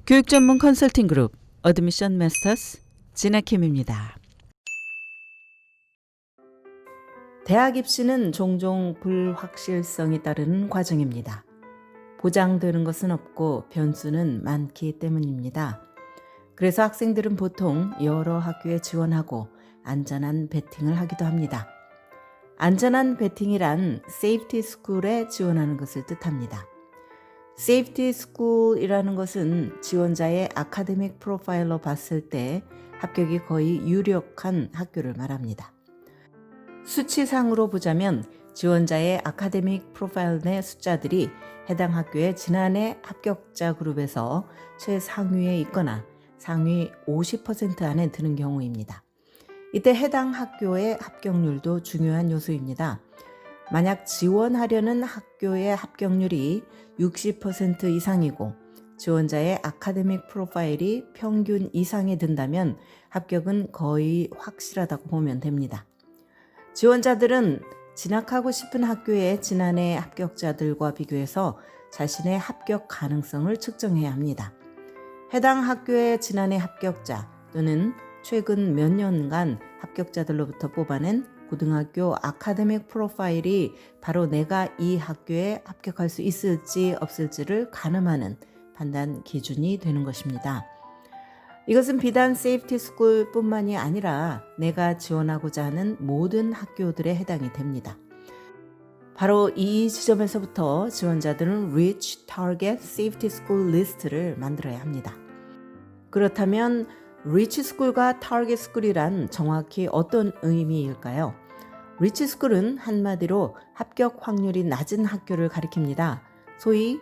교육 전문 컨설팅 그룹 어드미션 마스터스 진아킴입니다. 대학 입시는 종종 불확실성이 따르는 과정입니다. 보장되는 것은 없고 변수는 많기 때문입니다. 그래서 학생들은 보통 여러 학교에 지원하고 안전한 베팅을 하기도 합니다. 안전한 베팅이란 세이프티 스쿨에 지원하는 것을 뜻합니다. 세이프티 스쿨이라는 것은 지원자의 아카데믹 프로파일로 봤을 때 합격이 거의 유력한 학교를 말합니다. 수치상으로 보자면 지원자의 아카데믹 프로파일 내 숫자들이 해당 학교의 지난해 합격자 그룹에서 최상위에 있거나 상위 50% 안에 드는 경우입니다. 이때 해당 학교의 합격률도 중요한 요소입니다. 만약 지원하려는 학교의 합격률이 60% 이상이고 지원자의 아카데믹 프로파일이 평균 이상에 든다면 합격은 거의 확실하다고 보면 됩니다. 지원자들은 진학하고 싶은 학교의 지난해 합격자들과 비교해서 자신의 합격 가능성을 측정해야 합니다. 해당 학교의 지난해 합격자 또는 최근 몇 년간 합격자들로부터 뽑아낸 고등학교 아카데믹 프로파일이 바로 내가 이 학교에 합격할 수 있을지 없을지를 가늠하는 판단 기준이 되는 것입니다. 이것은 비단 세이프티 스쿨뿐만이 아니라 내가 지원하고자 하는 모든 학교들에 해당이 됩니다. 바로 이 지점에서부터 지원자들은 Rich Target Safety School 리스트를 만들어야 합니다. 그렇다면 리치 스쿨과 타겟 스쿨이란 정확히 어떤 의미일까요? 리치 스쿨은 한마디로 합격 확률이 낮은 학교를 가리킵니다. 소위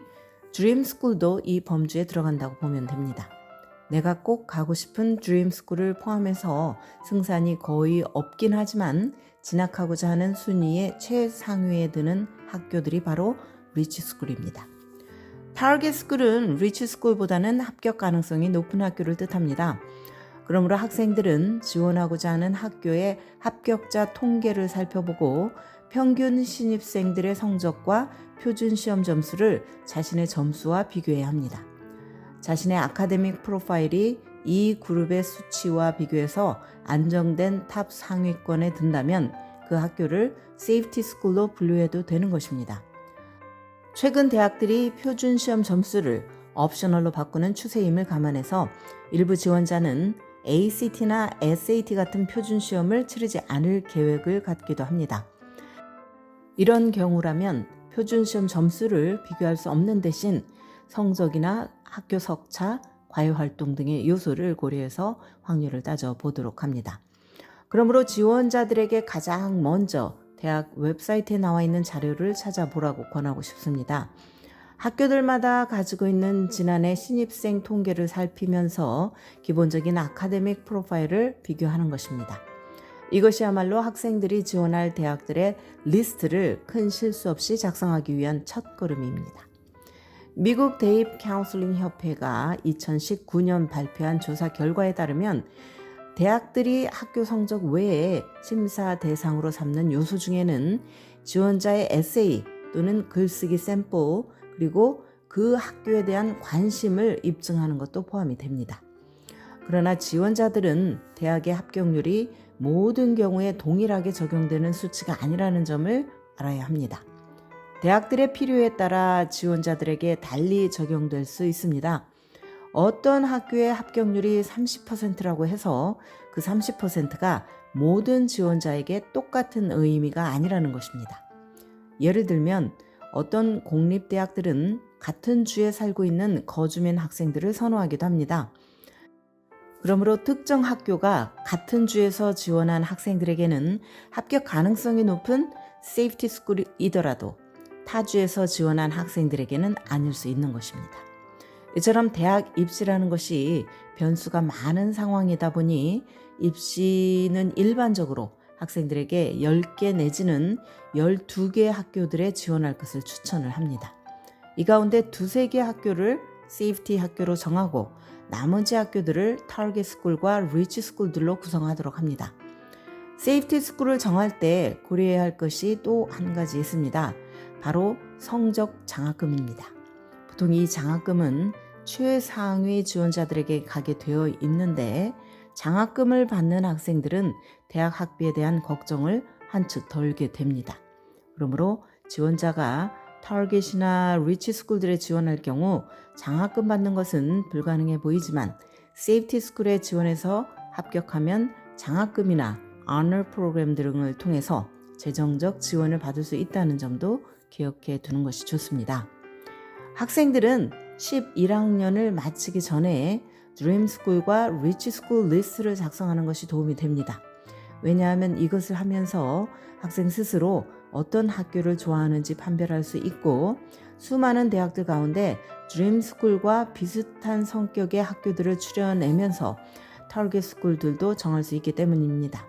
드림 스쿨도 이 범주에 들어간다고 보면 됩니다. 내가 꼭 가고 싶은 드림 스쿨을 포함해서 승산이 거의 없긴 하지만 진학하고자 하는 순위의 최상위에 드는 학교들이 바로 리치 스쿨입니다. 타겟 스쿨은 리치 스쿨보다는 합격 가능성이 높은 학교를 뜻합니다. 그러므로 학생들은 지원하고자 하는 학교의 합격자 통계를 살펴보고 평균 신입생들의 성적과 표준 시험 점수를 자신의 점수와 비교해야 합니다. 자신의 아카데믹 프로파일이 이 그룹의 수치와 비교해서 안정된 탑 상위권에 든다면 그 학교를 세이프티 스쿨로 분류해도 되는 것입니다. 최근 대학들이 표준 시험 점수를 옵셔널로 바꾸는 추세임을 감안해서 일부 지원자는 ACT나 SAT 같은 표준 시험을 치르지 않을 계획을 갖기도 합니다. 이런 경우라면 표준 시험 점수를 비교할 수 없는 대신 성적이나 학교 석차, 과외활동 등의 요소를 고려해서 확률을 따져보도록 합니다. 그러므로 지원자들에게 가장 먼저 대학 웹사이트에 나와 있는 자료를 찾아보라고 권하고 싶습니다. 학교들마다 가지고 있는 지난해 신입생 통계를 살피면서 기본적인 아카데믹 프로파일을 비교하는 것입니다. 이것이야말로 학생들이 지원할 대학들의 리스트를 큰 실수 없이 작성하기 위한 첫걸음입니다. 미국 대입 카운슬링 협회가 2019년 발표한 조사 결과에 따르면 대학들이 학교 성적 외에 심사 대상으로 삼는 요소 중에는 지원자의 에세이 또는 글쓰기 샘플 그리고 그 학교에 대한 관심을 입증하는 것도 포함이 됩니다. 그러나 지원자들은 대학의 합격률이 모든 경우에 동일하게 적용되는 수치가 아니라는 점을 알아야 합니다. 대학들의 필요에 따라 지원자들에게 달리 적용될 수 있습니다. 어떤 학교의 합격률이 30%라고 해서 그 30%가 모든 지원자에게 똑같은 의미가 아니라는 것입니다. 예를 들면 어떤 공립대학들은 같은 주에 살고 있는 거주민 학생들을 선호하기도 합니다. 그러므로 특정 학교가 같은 주에서 지원한 학생들에게는 합격 가능성이 높은 세이프티 스쿨이더라도 타 주에서 지원한 학생들에게는 아닐 수 있는 것입니다. 이처럼 대학 입시라는 것이 변수가 많은 상황이다 보니 입시는 일반적으로 학생들에게 10개 내지는 12개 학교들에 지원할 것을 추천을 합니다. 이 가운데 2-3개 학교를 세이프티 학교로 정하고 나머지 학교들을 타겟 스쿨과 리치 스쿨들로 구성하도록 합니다. 세이프티 스쿨을 정할 때 고려해야 할 것이 또 한 가지 있습니다. 바로 성적 장학금입니다. 보통 이 장학금은 최상위 지원자들에게 가게 되어 있는데 장학금을 받는 학생들은 대학 학비에 대한 걱정을 한층 덜게 됩니다. 그러므로 지원자가 타겟이나 리치 스쿨들에 지원할 경우 장학금 받는 것은 불가능해 보이지만 세이프티 스쿨에 지원해서 합격하면 장학금이나 honor 프로그램 등을 통해서 재정적 지원을 받을 수 있다는 점도 기억해 두는 것이 좋습니다. 학생들은 11학년을 마치기 전에 드림스쿨과 리치스쿨 리스트를 작성하는 것이 도움이 됩니다. 왜냐하면 이것을 하면서 학생 스스로 어떤 학교를 좋아하는지 판별할 수 있고 수많은 대학들 가운데 드림스쿨과 비슷한 성격의 학교들을 추려내면서 타겟 스쿨들도 정할 수 있기 때문입니다.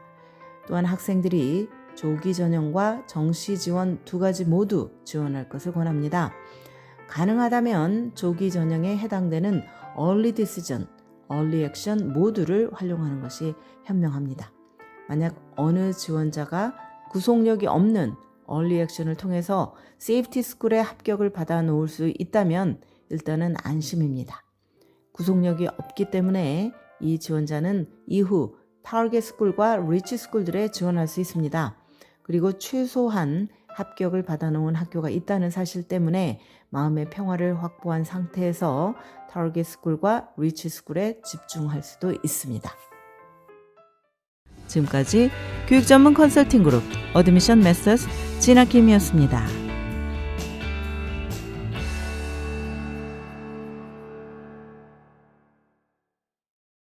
또한 학생들이 조기 전형과 정시 지원 두 가지 모두 지원할 것을 권합니다. 가능하다면 조기 전형에 해당되는 Early Decision, Early Action 모두를 활용하는 것이 현명합니다. 만약 어느 지원자가 구속력이 없는 Early Action을 통해서 세이프티 스쿨에 합격을 받아 놓을 수 있다면 일단은 안심입니다. 구속력이 없기 때문에 이 지원자는 이후 타겟 스쿨과 리치 스쿨들에 지원할 수 있습니다. 그리고 최소한 합격을 받아놓은 학교가 있다는 사실 때문에 마음의 평화를 확보한 상태에서 타겟 스쿨과 리치 스쿨에 집중할 수도 있습니다. 지금까지 교육 전문 컨설팅 그룹 어드미션 메서스 진아킴이었습니다.